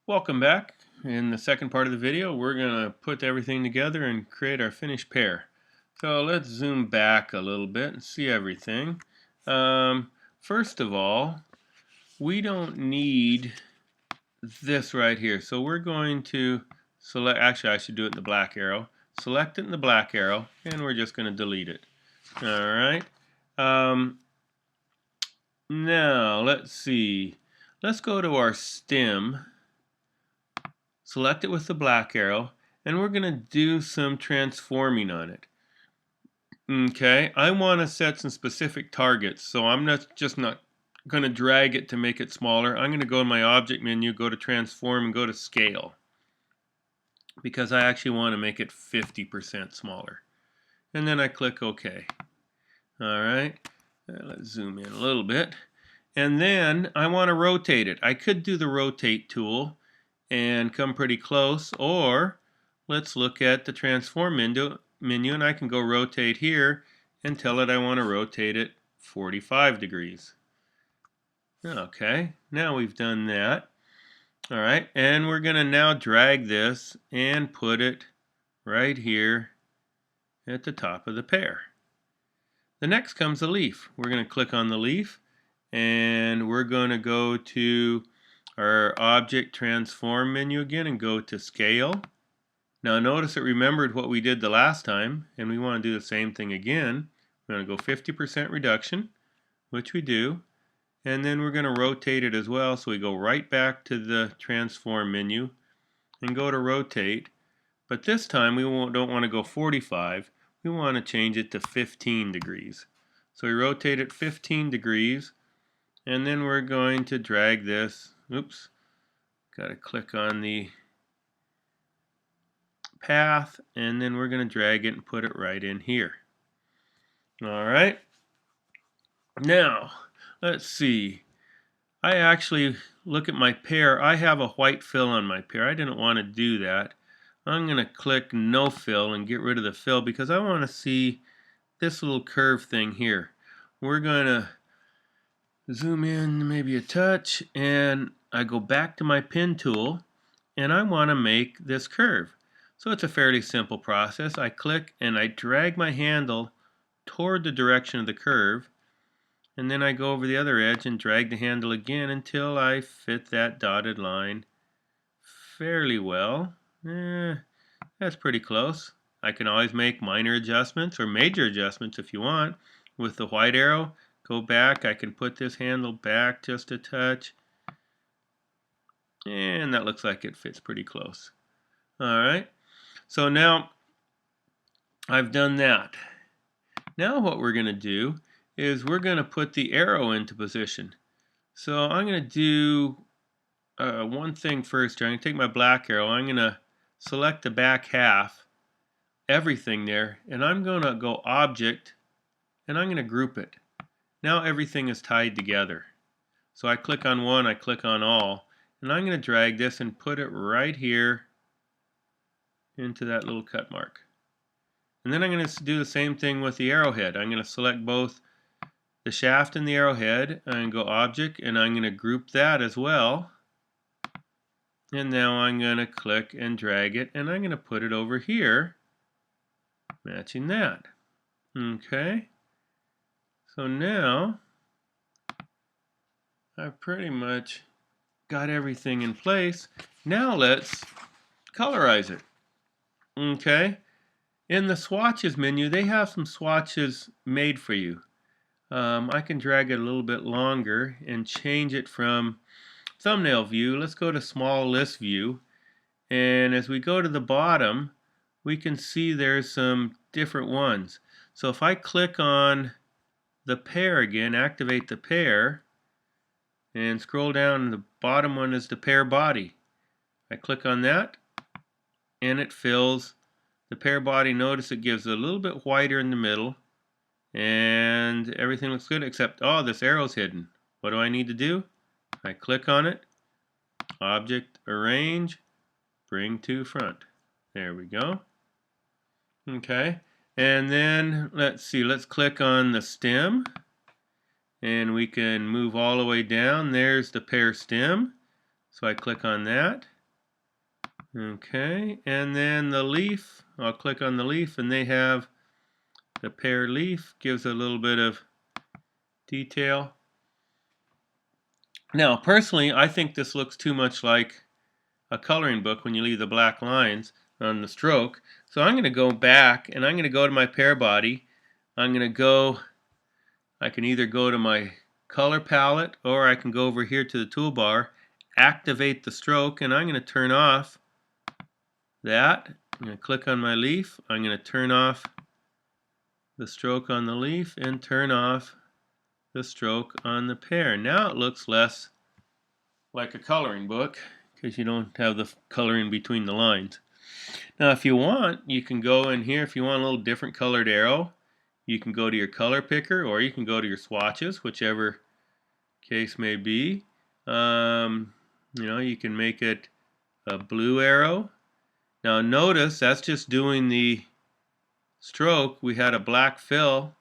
Welcome back. In the second part of the video, we're going to put everything together and create our finished pear. So let's zoom back a little bit and see everything. First of all, we don't need this right here. So we're going to select, actually I should do it in the black arrow. Select it in the black arrow, and we're just going to delete it. Alright. Now, let's see. Let's go to our stem. Select it with the black arrow, and we're going to do some transforming on it. Okay, I want to set some specific targets, so I'm not going to drag it to make it smaller. I'm going to go in my object menu, go to transform, and go to scale, because I actually want to make it 50% smaller. And then I click OK. Alright, let's zoom in a little bit. And then I want to rotate it. I could do the rotate tool and come pretty close, or let's look at the transform menu, and I can go rotate here and tell it I want to rotate it 45 degrees. Okay, now we've done that. Alright, and we're going to now drag this and put it right here at the top of the pear. The next comes the leaf. We're going to click on the leaf, and we're going to go to our object transform menu again and go to scale. Now notice it remembered what we did the last time, and we want to do the same thing again. We're going to go 50% reduction, which we do, and then we're going to rotate it as well, so we go right back to the transform menu and go to rotate, but this time we don't want to go 45, we want to change it to 15 degrees. So we rotate it 15 degrees, and then we're going to drag this. Oops, got to click on the path, and then we're going to drag it and put it right in here. Alright, now let's see. I actually look at my pear. I have a white fill on my pear. I didn't want to do that. I'm going to click no fill and get rid of the fill because I want to see this little curve thing here. We're going to zoom in maybe a touch, and I go back to my pen tool, and I want to make this curve. So it's a fairly simple process. I click and I drag my handle toward the direction of the curve, and then I go over the other edge and drag the handle again until I fit that dotted line fairly well. That's pretty close. I can always make minor adjustments or major adjustments if you want. With the white arrow, go back. I can put this handle back just a touch, and that looks like it fits pretty close. Alright, so now I've done that. Now what we're going to do is we're going to put the arrow into position. So I'm going to do one thing first here. I'm going to take my black arrow. I'm going to select the back half, everything there, and I'm going to go Object, and I'm going to group it. Now everything is tied together. So I click on one, I click on all, and I'm going to drag this and put it right here into that little cut mark. And then I'm going to do the same thing with the arrowhead. I'm going to select both the shaft and the arrowhead and go Object, and I'm going to group that as well. And now I'm going to click and drag it, and I'm going to put it over here, matching that. Okay, so now I've pretty much got everything in place. Now let's colorize it. Okay, in the swatches menu, they have some swatches made for you. I can drag it a little bit longer and change it from thumbnail view. Let's go to small list view, and as we go to the bottom, we can see there's some different ones. So if I click on the pear again, activate the pear, and scroll down, the bottom one is the pear body. I click on that, and it fills the pear body. Notice it gives a little bit whiter in the middle, and everything looks good except, oh, this arrow's hidden. What do I need to do? I click on it, Object, Arrange, Bring to Front. There we go. Okay, and then let's see, let's click on the stem, and we can move all the way down. There's the pear stem, so I click on that, Okay, and then the leaf, I'll click on the leaf, and they have the pear leaf, gives a little bit of detail. Now, personally, I think this looks too much like a coloring book when you leave the black lines on the stroke. So I'm going to go back, and I'm going to go to my pear body. I'm going to go, I can either go to my color palette, or I can go over here to the toolbar, activate the stroke, and I'm going to turn off that. I'm going to click on my leaf. I'm going to turn off the stroke on the leaf and turn off the stroke on the pear. Now it looks less like a coloring book because you don't have the coloring between the lines. Now if you want, you can go in here. If you want a little different colored arrow, you can go to your color picker, or you can go to your swatches, whichever case may be. You can make it a blue arrow. Now notice that's just doing the stroke. We had a black fill.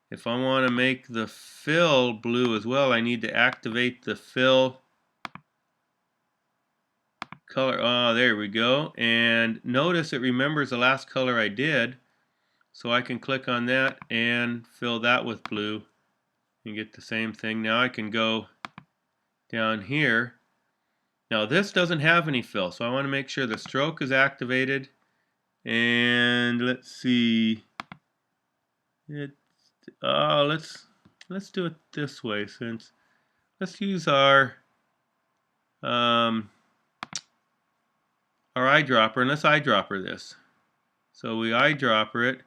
If I want to make the fill blue as well, I need to activate the fill color. Oh, there we go. And notice it remembers the last color I did. So I can click on that and fill that with blue and get the same thing. Now I can go down here. Now this doesn't have any fill, so I want to make sure the stroke is activated. And let's see. Let's do it this way, since let's use our eyedropper, and let's eyedropper this. So we eyedropper it,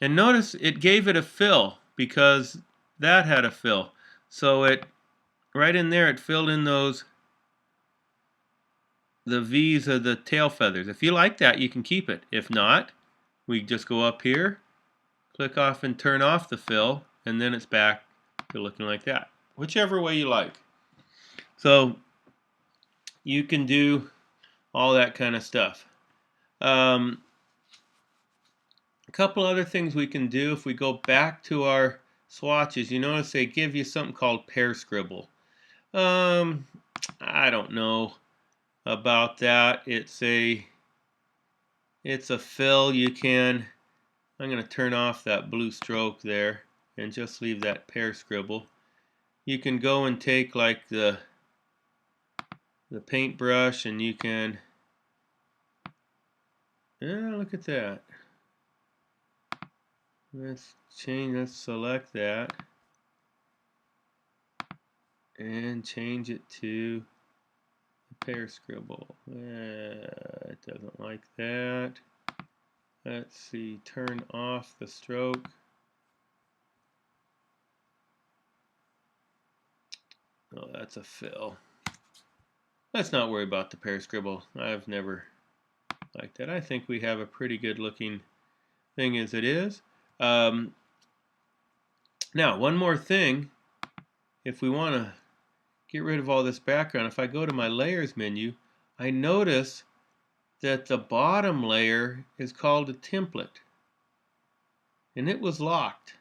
and notice it gave it a fill because that had a fill. So it right in there, it filled in the V's of the tail feathers. If you like that, you can keep it. If not, we just go up here, click off and turn off the fill, and then it's back to looking like that. Whichever way you like. So you can do all that kind of stuff. A couple other things we can do if we go back to our swatches. You notice they give you something called Pear Scribble. I don't know about that. It's a fill. I'm going to turn off that blue stroke there and just leave that Pear Scribble. You can go and take like the paintbrush, and you can, look at that. Let's select that and change it to the Pear Scribble. It doesn't like that. Let's see, turn off the stroke. Oh, that's a fill. Let's not worry about the Pear Scribble. I've never liked that. I think we have a pretty good looking thing as it is. Now, one more thing. If we want to get rid of all this background, if I go to my layers menu, I notice that the bottom layer is called a template, and it was locked.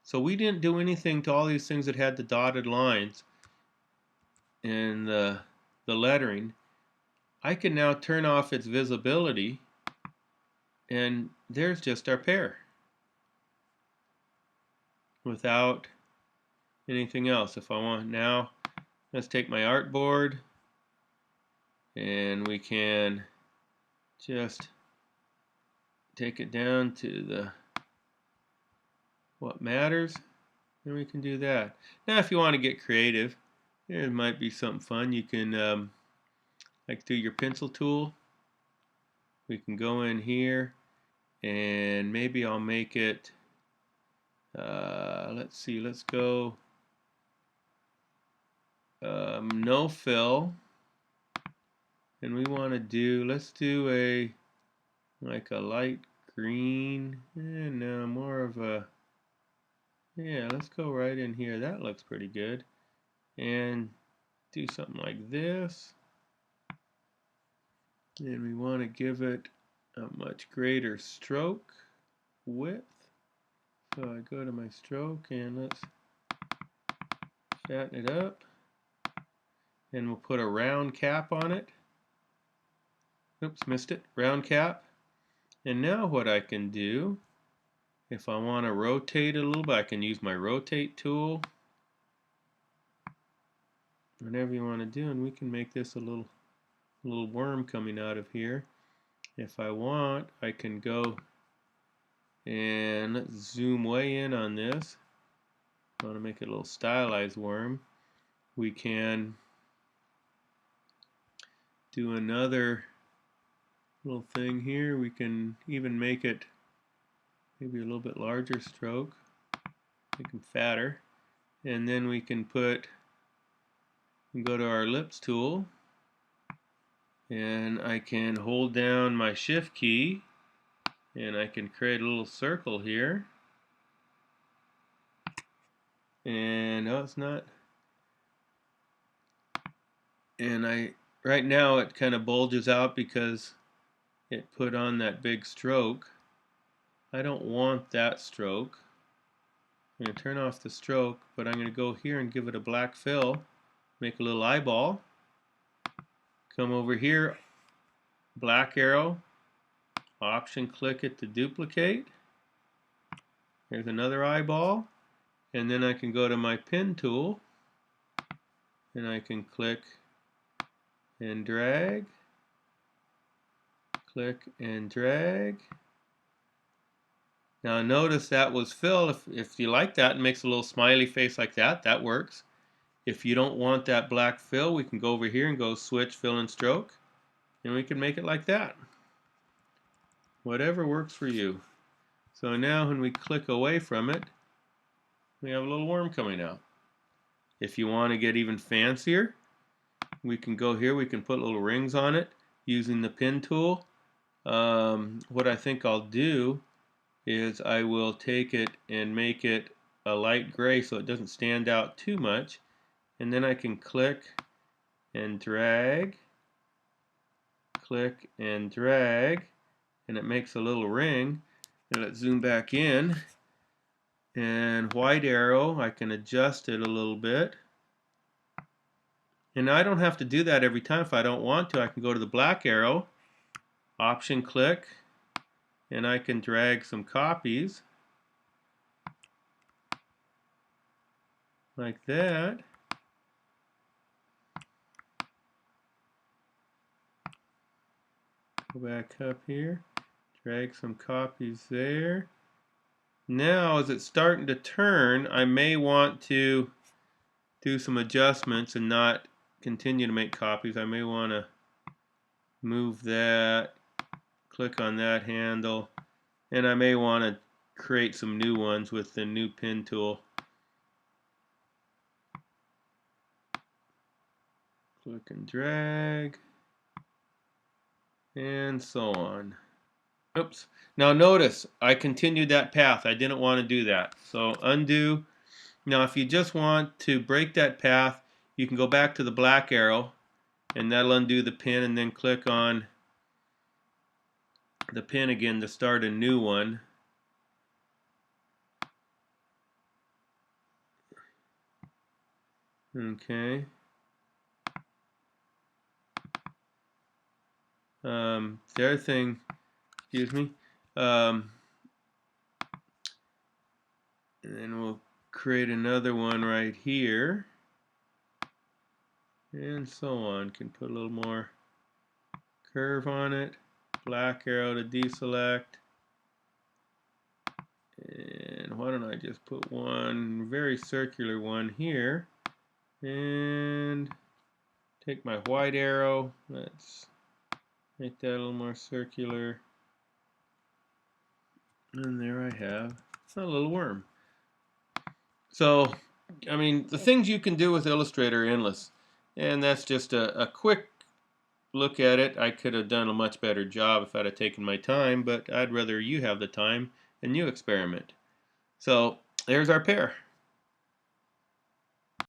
So we didn't do anything to all these things that had the dotted lines and the lettering. I can now turn off its visibility, and there's just our pear without anything else. If I want now, let's take my artboard, and we can just take it down to what matters, and we can do that. Now if you want to get creative, it might be something fun. You can like do your pencil tool. We can go in here, and maybe I'll make it, let's see, let's go no fill, and we want to do, let's do like a light green, and no, more of a, yeah, let's go right in here. That looks pretty good. And do something like this. And we want to give it a much greater stroke width. So I go to my stroke, and let's fatten it up. And we'll put a round cap on it. Oops, missed it. Round cap. And now what I can do, if I want to rotate it a little bit, I can use my rotate tool. Whatever you want to do, and we can make this a little worm coming out of here. If I want, I can go and let's zoom way in on this. I want to make it a little stylized worm. We can do another little thing here. We can even make it maybe a little bit larger stroke, make them fatter, and then we can go to our ellipse tool, and I can hold down my shift key and I can create a little circle here, and oh, it's not, and right now it kind of bulges out because it put on that big stroke. I don't want that stroke. I'm going to turn off the stroke, but I'm going to go here and give it a black fill, make a little eyeball, come over here, black arrow, option click it to duplicate. There's another eyeball, and then I can go to my pen tool and I can click and drag, click and drag. Now notice that was fill. If you like that and makes a little smiley face like that, that works. If you don't want that black fill, we can go over here and go switch fill and stroke, and we can make it like that. Whatever works for you. So now when we click away from it, we have a little worm coming out. If you want to get even fancier, we can go here, we can put little rings on it using the pen tool. What I think I'll do is I will take it and make it a light gray so it doesn't stand out too much, and then I can click and drag, click and drag, and it makes a little ring. And let's zoom back in, and white arrow, I can adjust it a little bit, and I don't have to do that every time. If I don't want to, I can go to the black arrow, option click, and I can drag some copies like that. Go back up here, drag some copies there. Now as it's starting to turn, I may want to do some adjustments and not continue to make copies. I may want to move that, click on that handle, and I may want to create some new ones with the new pen tool. Click and drag, and so on. Oops. Now notice I continued that path. I didn't want to do that. So undo. Now if you just want to break that path, you can go back to the black arrow, and that'll undo the pin, and then click on the pin again to start a new one. Okay. The other thing, excuse me, and then we'll create another one right here, and so on. Can put a little more curve on it, black arrow to deselect, and why don't I just put one very circular one here, and take my white arrow, let's make that a little more circular, and there I have a little worm. So, I mean, the things you can do with Illustrator are endless, and that's just a quick look at it. I could have done a much better job if I'd have taken my time, but I'd rather you have the time and you experiment. So, there's our pear.